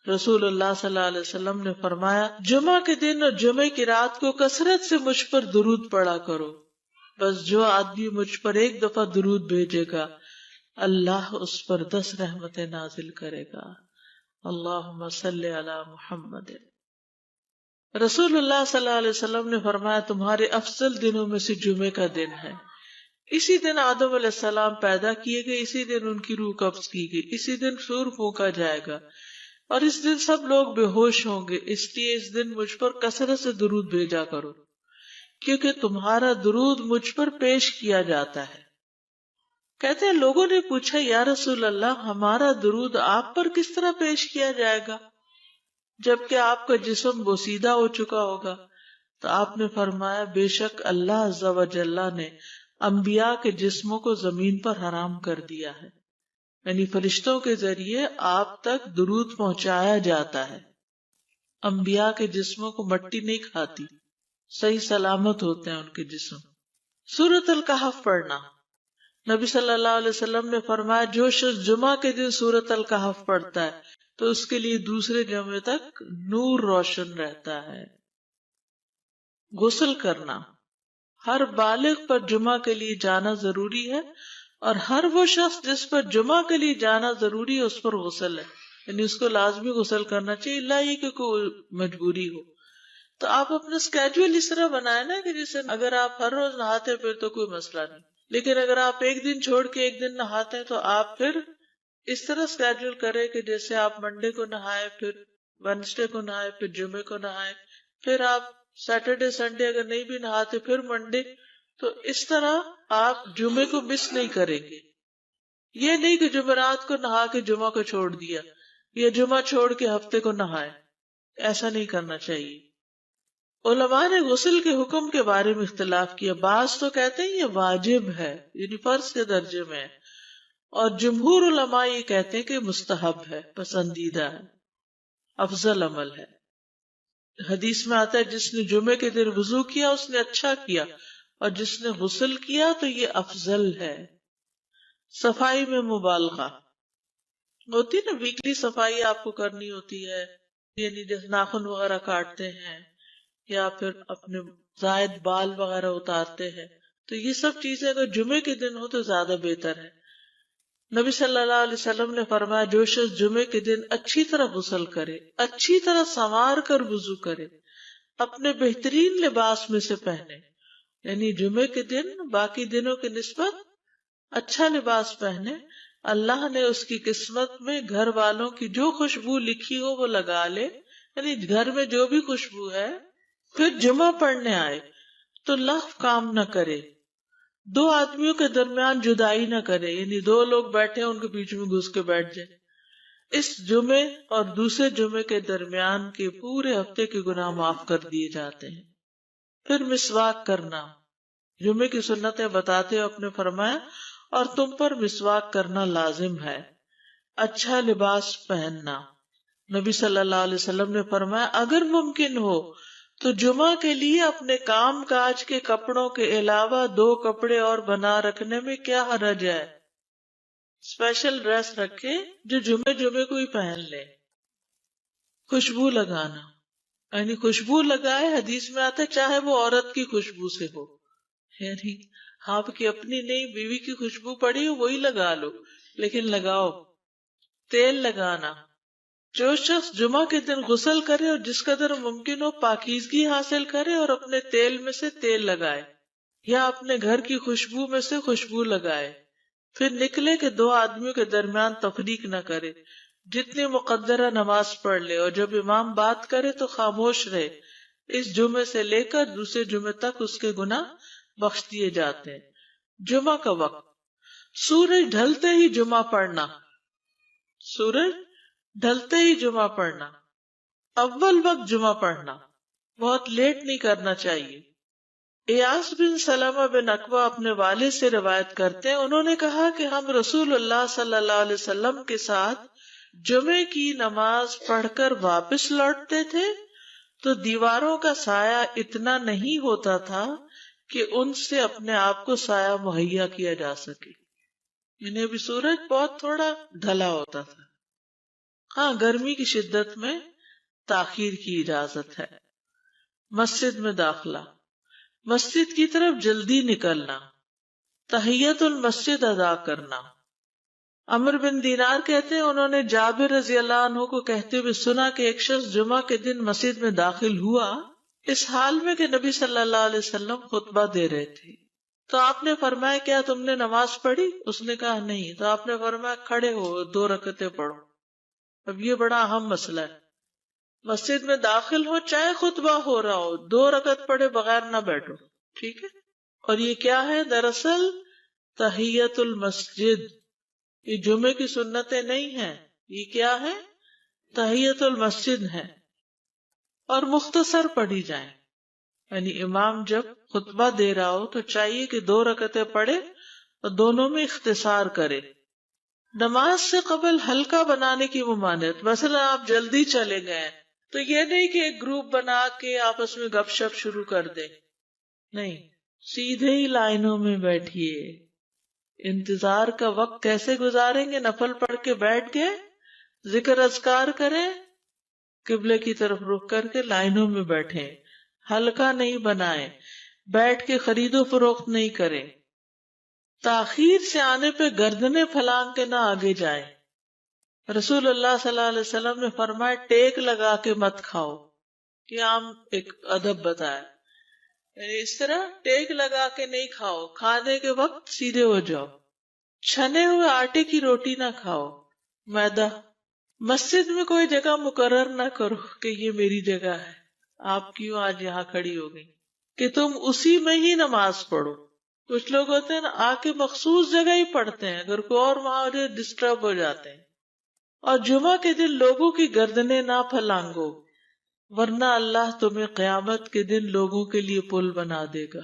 رسول اللہ صلی اللہ علیہ وسلم نے فرمایا جمعہ کے دن اور جمعے کی رات کو کثرت سے مجھ پر درود پڑھا کرو، بس جو آدمی مجھ پر ایک دفعہ درود بھیجے گا اللہ اس پر 10 رحمتیں نازل کرے گا۔ اللہم صلی علی محمد۔ رسول اللہ صلی اللہ علیہ وسلم نے فرمایا تمہارے افضل دنوں میں سے جمعے کا دن ہے، اسی دن آدم علیہ السلام پیدا کیے گئے، اسی دن ان کی روح قبض کی گئی، اسی دن سور پھونکا جائے گا اور اس دن سب لوگ بے ہوش ہوں گے، اس لیے اس دن مجھ پر کثرت سے درود بھیجا کرو کیونکہ تمہارا درود مجھ پر پیش کیا جاتا ہے۔ کہتے ہیں لوگوں نے پوچھا یا رسول اللہ ہمارا درود آپ پر کس طرح پیش کیا جائے گا جبکہ آپ کا جسم بوسیدہ ہو چکا ہوگا؟ تو آپ نے فرمایا بے شک اللہ عز و جل نے انبیاء کے جسموں کو زمین پر حرام کر دیا ہے، یعنی فرشتوں کے ذریعے آپ تک درود پہنچایا جاتا ہے۔ انبیاء کے جسموں کو مٹی نہیں کھاتی، صحیح سلامت ہوتے ہیں ان کے جسم۔ سورۃ الکہف پڑھنا، نبی صلی اللہ علیہ وسلم نے فرمایا جو شخص جمعہ کے دن سورۃ الکہف پڑھتا ہے تو اس کے لیے دوسرے جمعے تک نور روشن رہتا ہے۔ غسل کرنا، ہر بالغ پر جمعہ کے لیے جانا ضروری ہے اور ہر وہ شخص جس پر جمعہ کے لیے جانا ضروری ہے اس پر غسل ہے، یعنی اس کو لازمی غسل کرنا چاہیے، الا یہ کہ کوئی مجبوری ہو۔ تو آپ اپنا اسکیجول اس طرح بنائیں نا کہ جیسے اگر آپ ہر روز نہاتے پھر تو کوئی مسئلہ نہیں، لیکن اگر آپ ایک دن چھوڑ کے ایک دن نہاتے ہیں تو آپ پھر اس طرح اسکیجول کریں کہ جیسے آپ منڈے کو نہائے، پھر وینسڈے کو نہائے، پھر جمعے کو نہائے، پھر آپ سیٹرڈے سنڈے اگر نہیں بھی نہاتے پھر منڈے، تو اس طرح آپ جمعے کو مس نہیں کریں گے۔ یہ نہیں کہ جمعرات کو نہا کے جمعہ کو چھوڑ دیا یا جمعہ چھوڑ کے ہفتے کو نہائے، ایسا نہیں کرنا چاہیے۔ علماء نے غسل کے حکم کے بارے میں اختلاف کیا، بعض تو کہتے ہیں یہ واجب ہے، یعنی فرض کے درجے میں ہے، اور جمہور علماء یہ کہتے ہیں کہ مستحب ہے، پسندیدہ ہے، افضل عمل ہے۔ حدیث میں آتا ہے جس نے جمعے کے دن وضو کیا اس نے اچھا کیا اور جس نے غسل کیا تو یہ افضل ہے۔ صفائی میں مبالغہ ہوتی نا، ویکلی صفائی آپ کو کرنی ہوتی ہے، یعنی جیسے ناخن وغیرہ کاٹتے ہیں یا پھر اپنے زائد بال وغیرہ اتارتے ہیں، تو یہ سب چیزیں اگر جمعے کے دن ہو تو زیادہ بہتر ہے۔ نبی صلی اللہ علیہ وسلم نے فرمایا جو شخص جمعے کے دن اچھی طرح غسل کرے، اچھی طرح سنوار کر وضو کرے، اپنے بہترین لباس میں سے پہنے، یعنی جمعے کے دن باقی دنوں کی نسبت اچھا لباس پہنے، اللہ نے اس کی قسمت میں گھر والوں کی جو خوشبو لکھی ہو وہ لگا لے، یعنی گھر میں جو بھی خوشبو ہے، پھر جمعہ پڑھنے آئے تو لغو کام نہ کرے، 2 آدمیوں کے درمیان جدائی نہ کرے، یعنی 2 لوگ بیٹھے ان کے بیچ میں گھس کے بیٹھ جائے۔ اس جمعے اور دوسرے جمعے کے درمیان کے پورے ہفتے کے گناہ معاف کر دیے جاتے ہیں۔ پھر مسواک کرنا، جمعے کی سنتیں بتاتے ہوئے اپنے فرمایا اور تم پر مسواک کرنا لازم ہے۔ اچھا لباس پہننا، نبی صلی اللہ علیہ وسلم نے فرمایا اگر ممکن ہو تو جمعہ کے لیے اپنے کام کاج کے کپڑوں کے علاوہ 2 کپڑے اور بنا رکھنے میں کیا حرج ہے، اسپیشل ڈریس رکھے جو جمعے کو ہی پہن لے۔ خوشبو لگانا، یعنی خوشبو لگائے، حدیث میں آتا ہے چاہے وہ عورت کی خوشبو سے ہو، یعنی آپ کی اپنی نہیں، بیوی کی خوشبو پڑی ہو وہی لگا لو، لیکن لگاؤ۔ تیل لگانا، جو شخص جمعہ کے دن غسل کرے اور جس قدر ممکن ہو پاکیزگی حاصل کرے اور اپنے تیل میں سے تیل لگائے یا اپنے گھر کی خوشبو میں سے خوشبو لگائے، پھر نکلے کہ 2 آدمیوں کے درمیان تفریق نہ کرے، جتنی مقدرہ نماز پڑھ لے اور جب امام بات کرے تو خاموش رہے، اس جمعے سے لے کر دوسرے جمعے تک اس کے گناہ بخش دیے جاتے ہیں۔ جمعہ کا وقت، سورج ڈھلتے ہی جمعہ پڑھنا، سورج ڈھلتے ہی جمعہ پڑھنا، اول وقت جمعہ پڑھنا، بہت لیٹ نہیں کرنا چاہیے۔ ایاس بن سلمہ بن اکوع اپنے والد سے روایت کرتے ہیں، انہوں نے کہا کہ ہم رسول اللہ صلی اللہ علیہ وسلم کے ساتھ جمعے کی نماز پڑھ کر واپس لوٹتے تھے تو دیواروں کا سایہ اتنا نہیں ہوتا تھا کہ ان سے اپنے آپ کو سایہ مہیا کیا جا سکے، یعنی ابھی سورج بہت تھوڑا ڈھلا ہوتا تھا، ہاں گرمی کی شدت میں تاخیر کی اجازت ہے. مسجد میں داخلہ، مسجد کی طرف جلدی نکلنا، تحیت المسجد ادا کرنا. عمر بن دینار کہتے ہیں انہوں نے جابر رضی اللہ عنہ کو کہتے ہوئے سنا کہ ایک شخص جمعہ کے دن مسجد میں داخل ہوا اس حال میں کہ نبی صلی اللہ علیہ وسلم خطبہ دے رہے تھے. تو آپ نے فرمایا کیا تم نے نماز پڑھی؟ اس نے کہا نہیں. تو آپ نے فرمایا کھڑے ہو 2 رکعتیں پڑھو. اب یہ بڑا اہم مسئلہ ہے. مسجد میں داخل ہو چاہے خطبہ ہو رہا ہو 2 رکعت پڑھے بغیر نہ بیٹھو. ٹھیک ہے. اور یہ کیا ہے؟ دراصل تحیت المسجد. یہ جمعے کی سنتیں نہیں ہیں، یہ کیا ہے؟ تحیت المسجد ہے. اور مختصر پڑھی جائیں. یعنی امام جب خطبہ دے رہا ہو تو چاہیے کہ 2 رکعتیں پڑھے اور دونوں میں اختصار کرے. نماز سے قبل ہلکا بنانے کی ممانعت. مثلا آپ جلدی چلے گئے تو یہ نہیں کہ ایک گروپ بنا کے آپس میں گپ شپ شروع کر دیں. نہیں، سیدھے ہی لائنوں میں بیٹھیے. انتظار کا وقت کیسے گزاریں گے؟ نفل پڑھ کے بیٹھ گئے، ذکر اذکار کریں، قبلے کی طرف رخ کر کے لائنوں میں بیٹھیں. ہلکا نہیں بنائیں، بیٹھ کے خرید و فروخت نہیں کریں. تاخیر سے آنے پہ گردنیں پھلانگ کے نہ آگے جائیں. رسول اللہ صلی اللہ علیہ وسلم نے فرمایا ٹیک لگا کے مت کھاؤ. یہ عام ایک ادب بتایا. یعنی اس طرح ٹیک لگا کے نہیں کھاؤ، کھانے کے وقت سیدھے ہو جاؤ. چھنے ہوئے آٹے کی روٹی نہ کھاؤ، میدا. مسجد میں کوئی جگہ مقرر نہ کرو کہ یہ میری جگہ ہے، آپ کیوں آج یہاں کھڑی ہو گئی، کہ تم اسی میں ہی نماز پڑھو. کچھ لوگ ہوتے ہیں نا آ کے مخصوص جگہ ہی پڑھتے ہیں، اگر کوئی اور وہاں ڈسٹرب ہو جاتے ہیں. اور جمعہ کے دن لوگوں کی گردنیں نہ پھلانگو، ورنہ اللہ تمہیں قیامت کے دن لوگوں کے لیے پل بنا دے گا.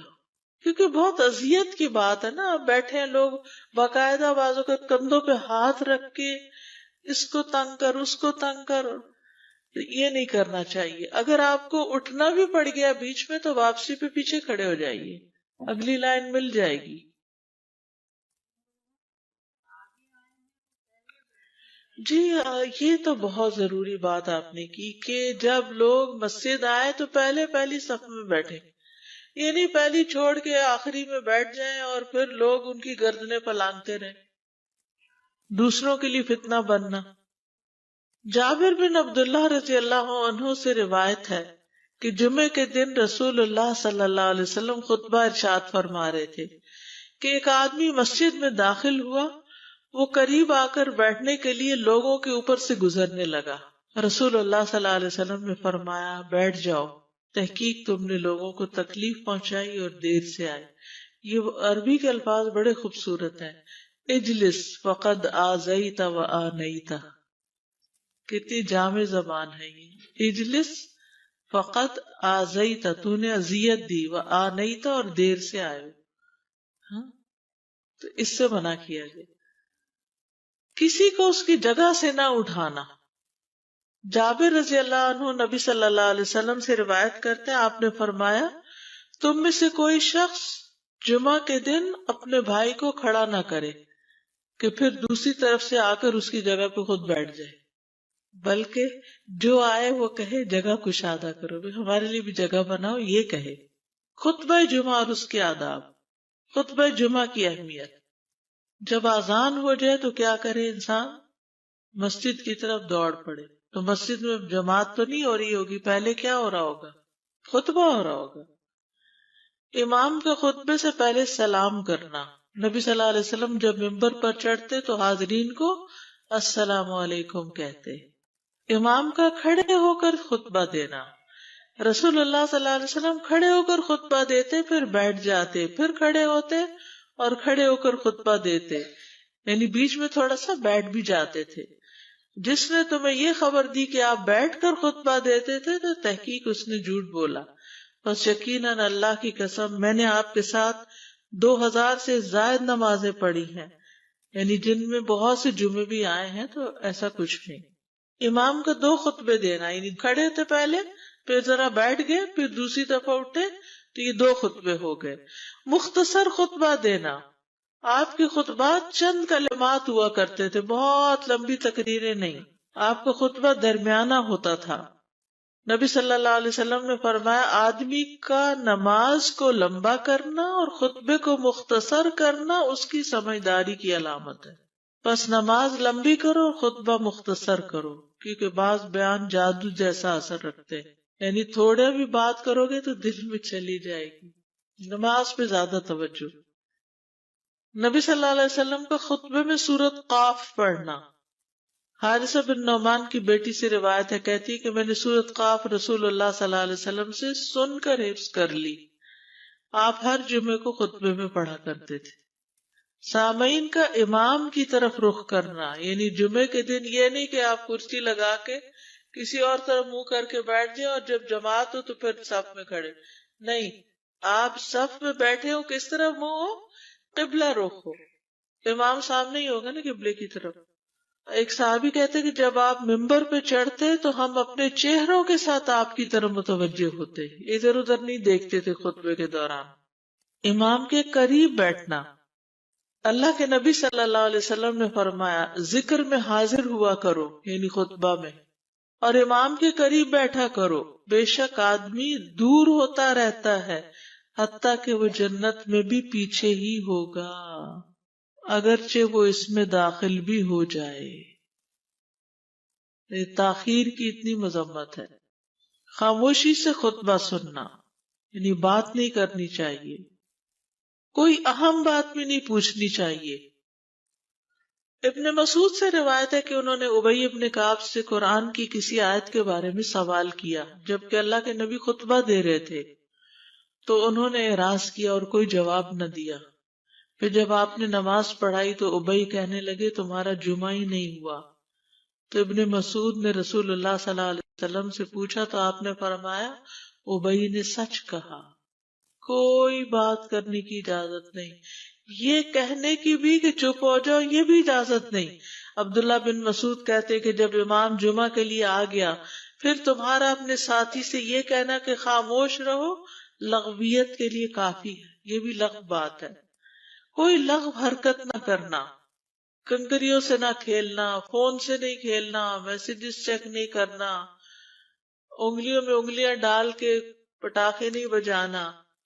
کیونکہ بہت اذیت کی بات ہے نا، اب بیٹھے ہیں لوگ باقاعدہ بازو کے کندھوں پہ ہاتھ رکھ کے اس کو تنگ کر اس کو تنگ کر. یہ نہیں کرنا چاہیے. اگر آپ کو اٹھنا بھی پڑ گیا بیچ میں تو واپسی پہ پیچھے کھڑے ہو جائیے، اگلی لائن مل جائے گی. جی یہ تو بہت ضروری بات آپ نے کی کہ جب لوگ مسجد آئے تو پہلی صف میں بیٹھے. یہ نہیں پہلی چھوڑ کے آخری میں بیٹھ جائیں اور پھر لوگ ان کی گردنیں پلانگتے رہیں، دوسروں کے لیے فتنہ بننا. جابر بن عبداللہ رضی اللہ عنہ سے روایت ہے کہ جمعے کے دن رسول اللہ صلی اللہ علیہ وسلم خطبہ ارشاد فرما رہے تھے کہ ایک آدمی مسجد میں داخل ہوا، وہ قریب آ کر بیٹھنے کے لیے لوگوں کے اوپر سے گزرنے لگا. رسول اللہ صلی اللہ علیہ وسلم نے فرمایا بیٹھ جاؤ، تحقیق تم نے لوگوں کو تکلیف پہنچائی اور دیر سے آئے. یہ عربی کے الفاظ بڑے خوبصورت ہیں. اجلس فقد آذیت و آنیت. کتنی جامع زبان ہے یہ. اجلس فقط آذیت، تو نے اذیت دی، و آنیت اور دیر سے آئے. ہاں تو اس سے منع کیا گیا. کسی کو اس کی جگہ سے نہ اٹھانا. جابر رضی اللہ عنہ نبی صلی اللہ علیہ وسلم سے روایت کرتے ہیں آپ نے فرمایا تم میں سے کوئی شخص جمعہ کے دن اپنے بھائی کو کھڑا نہ کرے کہ پھر دوسری طرف سے آ کر اس کی جگہ پہ خود بیٹھ جائے، بلکہ جو آئے وہ کہے جگہ کشادہ کرو، ہمارے لیے بھی جگہ بناؤ. یہ کہے. خطبہ جمعہ اور اس کے آداب. خطبہ جمعہ کی اہمیت. جب اذان ہو جائے تو کیا کرے انسان؟ مسجد کی طرف دوڑ پڑے. تو مسجد میں جماعت تو نہیں ہو رہی ہوگی، پہلے کیا ہو رہا ہوگا؟ خطبہ ہو رہا ہوگا. امام کے خطبے سے پہلے سلام کرنا. نبی صلی اللہ علیہ وسلم جب ممبر پر چڑھتے تو حاضرین کو السلام علیکم کہتے. امام کا کھڑے ہو کر خطبہ دینا. رسول اللہ صلی اللہ علیہ وسلم کھڑے ہو کر خطبہ دیتے، پھر بیٹھ جاتے، پھر کھڑے ہوتے اور کھڑے ہو کر خطبہ دیتے، یعنی بیچ میں تھوڑا سا بیٹھ بھی جاتے تھے. جس نے تمہیں یہ خبر دی کہ آپ بیٹھ کر خطبہ دیتے تھے تو تحقیق اس نے جھوٹ بولا. بس یقیناً اللہ کی قسم میں نے آپ کے ساتھ 2000 سے زائد نمازیں پڑھی ہیں، یعنی جن میں بہت سے جمعے بھی آئے ہیں، تو ایسا کچھ نہیں. امام کا 2 خطبے دینا، یعنی کھڑے تھے پہلے، پھر ذرا بیٹھ گئے، پھر دوسری دفعہ اٹھے، تو یہ 2 خطبے ہو گئے. مختصر خطبہ دینا. آپ کے خطبات چند کلمات ہوا کرتے تھے، بہت لمبی تقریریں نہیں. آپ کا خطبہ درمیانہ ہوتا تھا. نبی صلی اللہ علیہ وسلم نے فرمایا آدمی کا نماز کو لمبا کرنا اور خطبے کو مختصر کرنا اس کی سمجھداری کی علامت ہے. بس نماز لمبی کرو اور خطبہ مختصر کرو، کیونکہ بعض بیان جادو جیسا اثر رکھتے ہیں. یعنی تھوڑے بھی بات کرو گے تو دل میں چلی جائے گی. نماز پہ زیادہ توجہ. نبی صلی اللہ علیہ وسلم کا خطبے میں سورۃ قاف پڑھنا. حارثہ بن نعمان کی بیٹی سے روایت ہے، کہتی کہ میں نے سورۃ قاف رسول اللہ صلی اللہ علیہ وسلم سے سن کر حفظ کر لی. آپ ہر جمعے کو خطبے میں پڑھا کرتے تھے. سامعین کا امام کی طرف رخ کرنا، یعنی جمعے کے دن یہ نہیں کہ آپ کرسی لگا کے کسی اور طرف منہ کر کے بیٹھ جائیں اور جب جماعت ہو تو پھر صف میں کھڑے. نہیں، آپ صف میں بیٹھے ہو، کس طرف منہ ہو؟ قبلہ رخ ہو. امام سامنے ہی ہوگا نا قبلے کی طرف. ایک صحابی کہتے کہ جب آپ ممبر پہ چڑھتے تو ہم اپنے چہروں کے ساتھ آپ کی طرف متوجہ ہوتے، ادھر ادھر نہیں دیکھتے تھے خطبے کے دوران. امام کے قریب بیٹھنا. اللہ کے نبی صلی اللہ علیہ وسلم نے فرمایا ذکر میں حاضر ہوا کرو، یعنی خطبہ میں، اور امام کے قریب بیٹھا کرو. بے شک آدمی دور ہوتا رہتا ہے حتیٰ کہ وہ جنت میں بھی پیچھے ہی ہوگا، اگرچہ وہ اس میں داخل بھی ہو جائے. تاخیر کی اتنی مذمت ہے. خاموشی سے خطبہ سننا، یعنی بات نہیں کرنی چاہیے، کوئی اہم بات بھی نہیں پوچھنی چاہیے. ابن مسعود سے روایت ہے کہ انہوں نے ابی ابن کعب سے قرآن کی کسی آیت کے بارے میں سوال کیا جبکہ اللہ کے نبی خطبہ دے رہے تھے، تو انہوں نے اعراض کیا اور کوئی جواب نہ دیا. پھر جب آپ نے نماز پڑھائی تو ابی کہنے لگے تمہارا جمعہ ہی نہیں ہوا. تو ابن مسعود نے رسول اللہ صلی اللہ علیہ وسلم سے پوچھا تو آپ نے فرمایا ابی نے سچ کہا. کوئی بات کرنے کی اجازت نہیں، یہ کہنے کی بھی کہ چپ ہو جاؤ یہ بھی اجازت نہیں. عبداللہ بن مسعود کہتے کہ جب امام جمعہ کے لیے آ گیا پھر تمہارا اپنے ساتھی سے یہ کہنا کہ خاموش رہو لغویت کے لیے کافی ہے. یہ بھی لغو بات ہے. کوئی لغو حرکت نہ کرنا، کنکریوں سے نہ کھیلنا، فون سے نہیں کھیلنا، میسجز چیک نہیں کرنا، انگلیوں میں انگلیاں ڈال کے پٹاخے نہیں بجانا،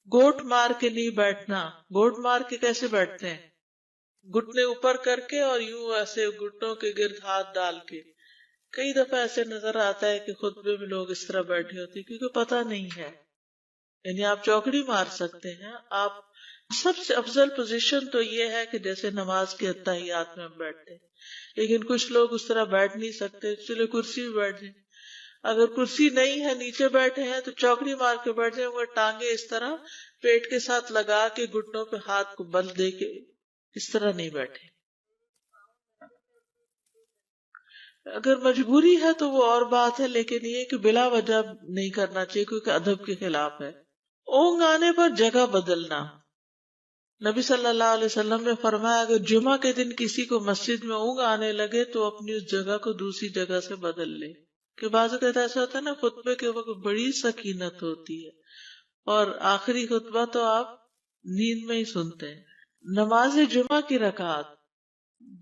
گوٹ مار کے نہیں بیٹھنا. گوٹ مار کے کیسے بیٹھتے ہیں؟ گھٹنے اوپر کر کے اور یوں ایسے گھٹنوں کے گرد ہاتھ ڈال کے. کئی دفعہ ایسے نظر آتا ہے کہ خطبے میں لوگ اس طرح بیٹھے ہوتے کیونکہ پتہ نہیں ہے. یعنی آپ چوکڑی مار سکتے ہیں. آپ سب سے افضل پوزیشن تو یہ ہے کہ جیسے نماز کے اتحیات میں ہم بیٹھتے ہیں، لیکن کچھ لوگ اس طرح بیٹھ نہیں سکتے، چلے کرسی میں بیٹھ جائیں. اگر کرسی نہیں ہے نیچے بیٹھے ہیں تو چوکڑی مار کے بیٹھ جائیں، مگر ٹانگیں اس طرح پیٹ کے ساتھ لگا کے گھٹنوں پہ ہاتھ کو بل دے کے اس طرح نہیں بیٹھے. اگر مجبوری ہے تو وہ اور بات ہے، لیکن یہ کہ بلا وجہ نہیں کرنا چاہیے کیونکہ ادب کے خلاف ہے. اونگ آنے پر جگہ بدلنا. نبی صلی اللہ علیہ وسلم نے فرمایا اگر جمعہ کے دن کسی کو مسجد میں اونگ آنے لگے تو اپنی اس جگہ کو دوسری جگہ سے بدل لے. کہ بعض اوقات ایسا ہوتا ہے نا خطبے کے وقت بڑی سکینت ہوتی ہے اور آخری خطبہ تو آپ نیند میں ہی سنتے ہیں. نماز جمعہ کی رکعت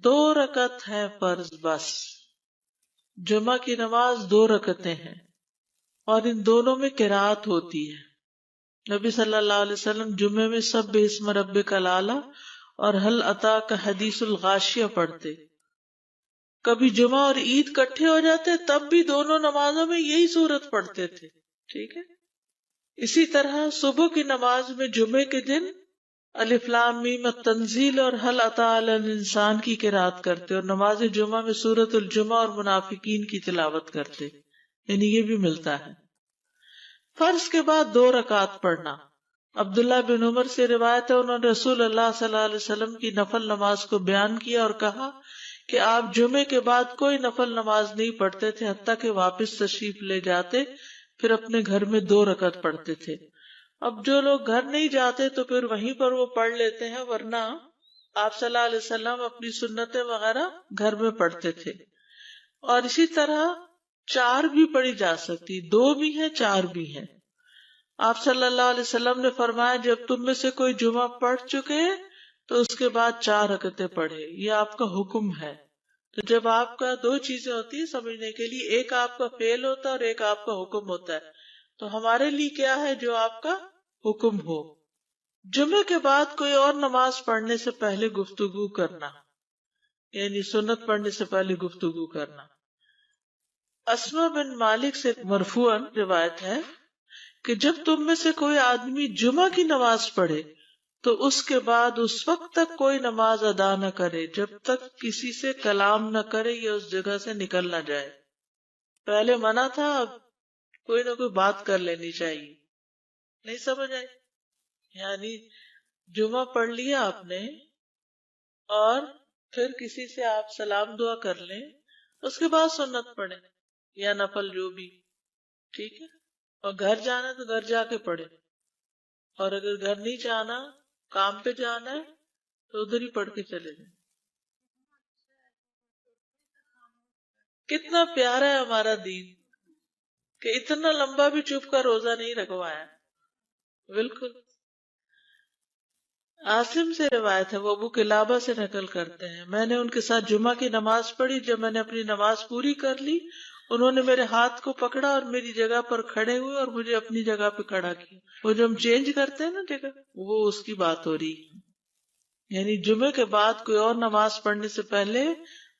2 رکعت ہے فرض بس. جمعہ کی نماز 2 رکعتیں ہیں اور ان دونوں میں قرات ہوتی ہے. نبی صلی اللہ علیہ وسلم جمعے میں سب اسم ربک الاعلی اور حل اتاک حدیث الغاشیہ پڑھتے. کبھی جمعہ اور عید کٹھے ہو جاتے تب بھی دونوں نمازوں میں یہی سورت پڑھتے تھے. ٹھیک ہے. اسی طرح صبح کی نماز میں جمعے کے دن الف لام میم التنزیل اور حل اتی علی الانسان کی قرات کرتے اور نماز جمعہ میں سورۃ الجمعہ اور منافقین کی تلاوت کرتے. یعنی یہ بھی ملتا ہے. فرض کے بعد 2 رکعت پڑھنا. عبداللہ بن عمر سے روایت ہے انہوں نے رسول اللہ صلی اللہ علیہ وسلم کی نفل نماز کو بیان کیا اور کہا کہ آپ جمعے کے بعد کوئی نفل نماز نہیں پڑھتے تھے حتیٰ کہ واپس تشریف لے جاتے پھر اپنے گھر میں 2 رکعت پڑھتے تھے. اب جو لوگ گھر نہیں جاتے تو پھر وہیں پر وہ پڑھ لیتے ہیں، ورنہ آپ صلی اللہ علیہ وسلم اپنی سنتیں وغیرہ گھر میں پڑھتے تھے. اور اسی طرح 4 بھی پڑھی جا سکتی، 2 بھی ہیں 4 بھی ہیں. آپ صلی اللہ علیہ وسلم نے فرمایا جب تم میں سے کوئی جمعہ پڑھ چکے تو اس کے بعد 4 رکعتیں پڑھے. یہ آپ کا حکم ہے. تو جب آپ کا دو چیزیں ہوتی ہیں سمجھنے کے لیے، ایک آپ کا فعل ہوتا ہے اور ایک آپ کا حکم ہوتا ہے، تو ہمارے لیے کیا ہے جو آپ کا حکم ہو؟ جمعے کے بعد کوئی اور نماز پڑھنے سے پہلے گفتگو کرنا، یعنی سنت پڑھنے سے پہلے گفتگو کرنا۔ اسما بن مالک سے مرفوعاً روایت ہے کہ جب تم میں سے کوئی آدمی جمعہ کی نماز پڑھے تو اس کے بعد اس وقت تک کوئی نماز ادا نہ کرے جب تک کسی سے کلام نہ کرے یا اس جگہ سے نکل نہ جائے۔ پہلے منع تھا، اب کوئی نہ کوئی بات کر لینی چاہیے۔ نہیں سمجھ آئی؟ یعنی جمعہ پڑھ لیا آپ نے اور پھر کسی سے آپ سلام دعا کر لیں، اس کے بعد سنت پڑھیں یا نفل جو بھی، ٹھیک ہے؟ اور گھر جانا ہے تو گھر جا کے پڑھیں، اور اگر گھر نہیں جانا، کام پہ جانا ہے تو ادھر ہی پڑھ کے چلے جائیں۔ کتنا پیارا ہے ہمارا دین کہ اتنا لمبا بھی چپ کا روزہ نہیں رکھوایا۔ بالکل۔ عاصم سے روایت ہے، وہ ابو قلابہ سے نقل کرتے ہیں، میں نے ان کے ساتھ جمعہ کی نماز پڑھی، جب میں نے اپنی نماز پوری کر لی انہوں نے میرے ہاتھ کو پکڑا اور میری جگہ پر کھڑے ہوئے اور مجھے اپنی جگہ پہ کھڑا کیا۔ وہ جو ہم چینج کرتے ہیں نا جگہ، وہ اس کی بات ہو رہی ہے۔ یعنی جمعے کے بعد کوئی اور نماز پڑھنے سے پہلے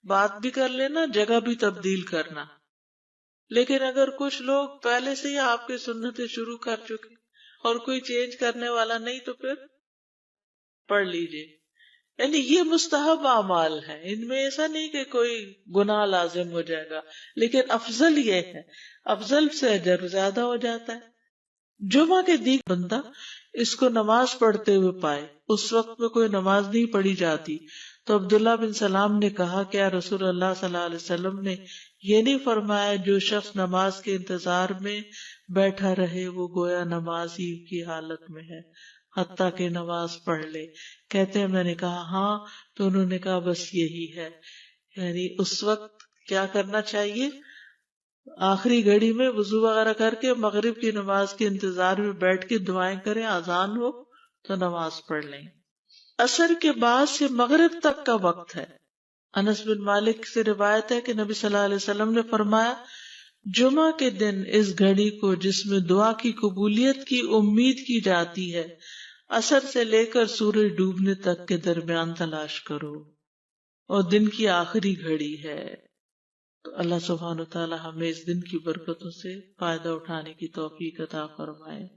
بات بھی کر لینا، جگہ بھی تبدیل کرنا۔ لیکن اگر کچھ لوگ پہلے سے ہی آپ کی سنتیں شروع کر چکے اور کوئی چینج کرنے والا نہیں تو پھر پڑھ لیجئے۔ یعنی یہ مستحب اعمال ہیں، ان میں ایسا نہیں کہ کوئی گناہ لازم ہو جائے گا، لیکن افضل یہ ہے، افضل سے اجر زیادہ ہو جاتا ہے۔ جمعہ کے دن بندہ اس کو نماز پڑھتے ہوئے پائے، اس وقت میں کوئی نماز نہیں پڑھی جاتی، تو عبداللہ بن سلام نے کہا کیا رسول اللہ صلی اللہ علیہ وسلم نے یہ نہیں فرمایا جو شخص نماز کے انتظار میں بیٹھا رہے وہ گویا نماز ہی کی حالت میں ہے حتیٰ کہ نماز پڑھ لے؟ کہتے ہیں میں نے کہا ہاں، تو انہوں نے کہا بس یہی ہے۔ یعنی اس وقت کیا کرنا چاہیے؟ آخری گھڑی میں وضو وغیرہ کر کے مغرب کی نماز کے انتظار میں بیٹھ کے دعائیں کریں، اذان ہو تو نماز پڑھ لیں۔ عصر کے بعد سے مغرب تک کا وقت ہے۔ انس بن مالک سے روایت ہے کہ نبی صلی اللہ علیہ وسلم نے فرمایا جمعہ کے دن اس گھڑی کو جس میں دعا کی قبولیت کی امید کی جاتی ہے عصر سے لے کر سورج ڈوبنے تک کے درمیان تلاش کرو، اور دن کی آخری گھڑی ہے۔ تو اللہ سبحانہ وتعالی ہمیں اس دن کی برکتوں سے فائدہ اٹھانے کی توفیق عطا فرمائے۔